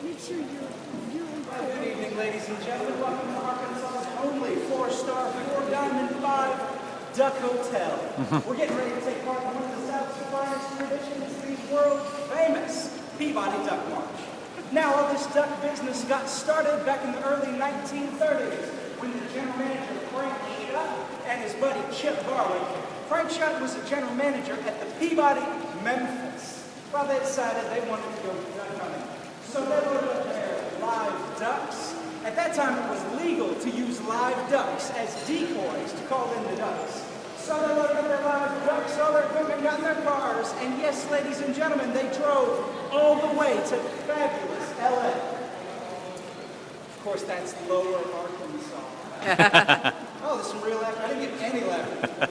Make sure you're Well, good evening, ladies and gentlemen. Welcome to Arkansas's only 4-star, 4-diamond, 5 Duck Hotel. We're getting ready to take part in one of the South's finest traditions, the world-famous Peabody Duck March. Now, all this duck business got started back in the early 1930s when the general manager, Frank Shutt, and his buddy Chip Garlic. Frank Shutt was the general manager at the Peabody, Memphis. Well, they decided they wanted to go duck hunting. So they loaded up their live ducks. At that time, it was legal to use live ducks as decoys to call in the ducks. So they loaded up their live ducks, all their equipment, got in their cars, and yes, ladies and gentlemen, they drove all the way to fabulous LA. Of course, that's lower Arkansas. Oh, there's some real laughter. I didn't get any laughter.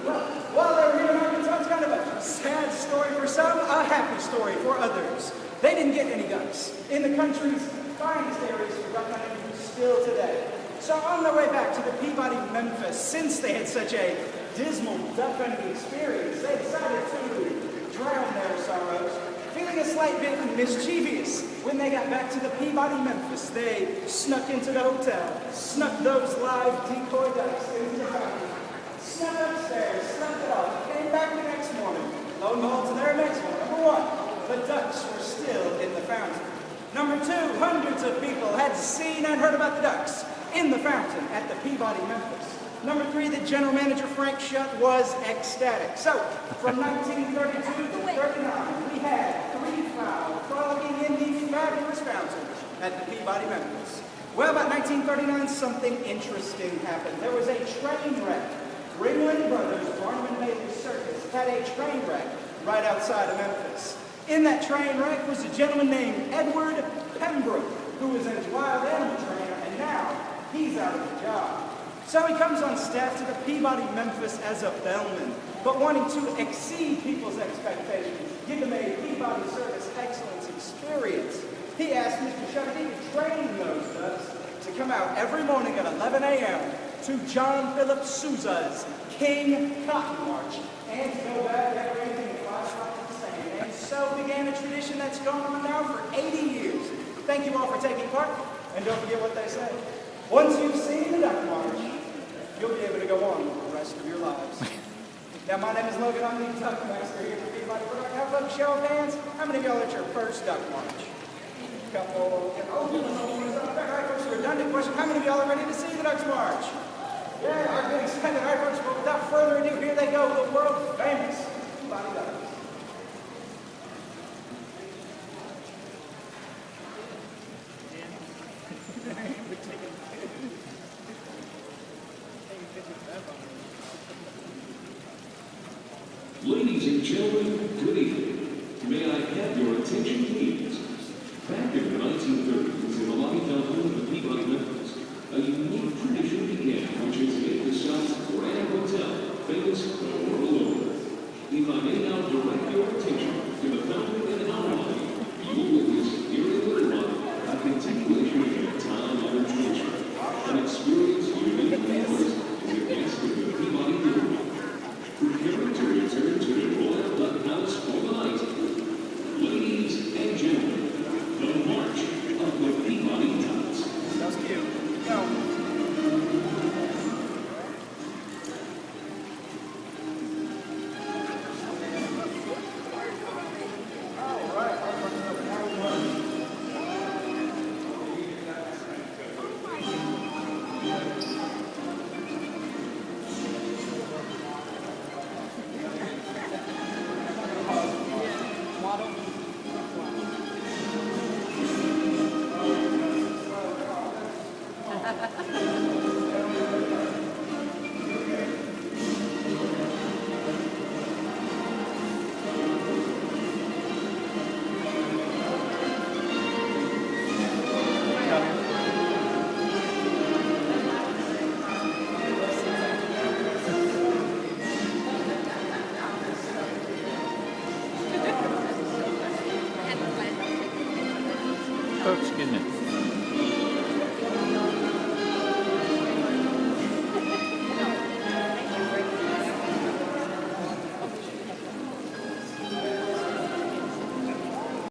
Well, while they were here in Arkansas, it's kind of a sad story for some, a happy story for others. They didn't get any ducks in the country's finest areas for duck hunting still today. So on their way back to the Peabody, Memphis, since they had such a dismal duck hunting experience, they decided to drown their sorrows. Feeling a slight bit mischievous, when they got back to the Peabody, Memphis, they snuck into the hotel, snuck those live decoy ducks into the fountain, snuck upstairs, snuck it off, came back the next morning. Lo and behold, to their next one. Number one, the ducks were still in the fountain. Number two, hundreds of people had seen and heard about the ducks in the fountain at the Peabody, Memphis. Number three, the general manager, Frank Shutt, was ecstatic. So, from 1932 to 39, we had 3 fowl frolicking in the fabulous fountain at the Peabody, Memphis. Well, about 1939, something interesting happened. There was a train wreck. Ringling Brothers, Barnum and Bailey Circus, had a train wreck right outside of Memphis. In that train wreck was a gentleman named Edward Pembroke, who was a wild animal trainer, and now he's out of a job. So he comes on staff to the Peabody, Memphis as a bellman, but wanting to exceed people's expectations, give them a Peabody Circus excellence experience. He asked Mr. Shutt if he could train those ducks to come out every morning at 11 a.m. to John Philip Sousa's King Cotton March, and to go back every evening at 5 o'clock the same. And so began a tradition that's gone on now for 80 years. Thank you all for taking part, and don't forget what they say. Once you've seen the Duck March, you'll be able to go on with the rest of your lives. Now, my name is Logan. I'm the Duck Master here at Peabody. We're going to have a show of hands. How many of y'all at your first Duck March? Couple. Oh, all right, folks, a redundant question. How many of y'all are ready to see the Ducks March? Yeah, our good excited. All right, folks, but without further ado, here they go, the world famous Peabody Ducks. Ladies and gentlemen, good evening. May I have your attention, please? Back in the 1930s, in the lobby fountain of the Peabody, Memphis, a unique tradition began which has made the South's Grand Hotel famous the world over. If I may now direct your attention to the fountain in our lobby, you will witness here in the lobby a continuation of a time-honored tradition, an experience uniquely yours as a guest of the Peabody Peabody. Preparing to return to the Royal Duck House for the night. Ladies and gentlemen, the March of the Peabody Ducks. That's cute. Go. Coach, excuse me.